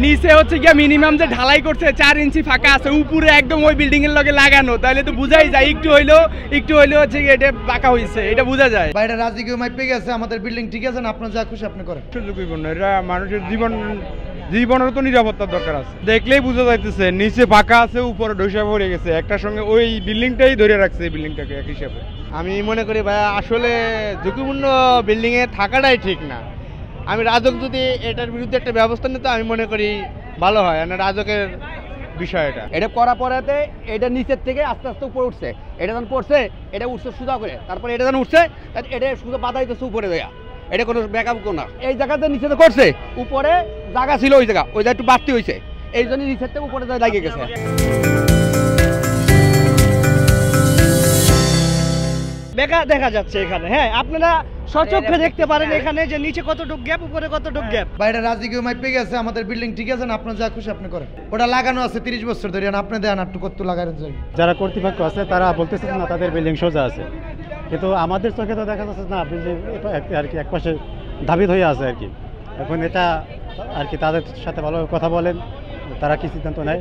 নিচে হচ্ছে গিয়া মিনিমাম যে ঢালাই করছে 4 ইঞ্চি ফাঁকা আছে, উপরে একদম ওই বিল্ডিং এর লগে লাগানো, তাহলে তো বুঝাই যায় একটু হইলেও হচ্ছে এটা বাঁকা হইছে, এটা বোঝা যায়। বাইরে রাজকীয় মাইপে গেছে, আমাদের বিল্ডিং ঠিক আছে না, আপনার যা খুশি আপনি করেন। সুযোগপূর্ণ, এটা মানুষের জীবনের তো নিরাপত্তার দরকার আছে। দেখলেই বোঝা যাইতেছে নিচে ফাঁকা আছে, উপরে ঢোসা পড়ে গেছে, একটার সঙ্গে ওই বিল্ডিংটাই ধরে রাখছে এই বিল্ডিংটাকে এক হিসাবে। আমি মনে করি ভাই আসলে ঝুঁকিপূর্ণ বিল্ডিংয়ে থাকাটাই ঠিক না। আমি রাজক যদি এটার বিরুদ্ধে একটা ব্যবস্থা নিত আমি মনে করি ভালো হয়, মানে রাজকের বিষয় এটা করা পরেতে এটা নিচের থেকে আস্তে আস্তে উপরে উঠছে, এটা যখন পড়ছে এটা উঠছে সুদা করে, তারপরে এটা যখন উঠছে এটা সুদা বাধা দিতেছে উপরে দেয়া, এটা কোনো ব্যাকআপ না। এই জায়গাতে নিচে করছে, উপরে জায়গা ছিল ওই জায়গা একটু বাড়তি হয়েছে, এই জন্য নিচের থেকে উপরে লাগিয়ে গেছে। বেকা দেখা যাচ্ছে এখানে। হ্যাঁ, আপনারা সচক্ষে দেখতে পারেন এখানে যে নিচে কতটুক গ্যাপ, উপরে কতটুক গ্যাপ। বাইরে রাজকীয় মাইপে গেছে, আমাদের বিল্ডিং ঠিক আছে না, আপনার যা খুশি আপনি করেন। ওটা লাগানো আছে 30 বছর ধরে, আপনি দেন একটু কত লাগানোর জন্য। যারা কর্তৃপক্ষ আছে তারা বলতেছে না তাদের বিল্ডিং সোজা আছে, কিন্তু আমাদের চোখে তো দেখা যাচ্ছে না বিল্ডিং আর কি একপাশে ধাবিত হয়ে আছে আর কি। এখন এটা আর কি তাদের সাথে ভালোভাবে কথা বলেন, তারা কি সিদ্ধান্ত নেয়।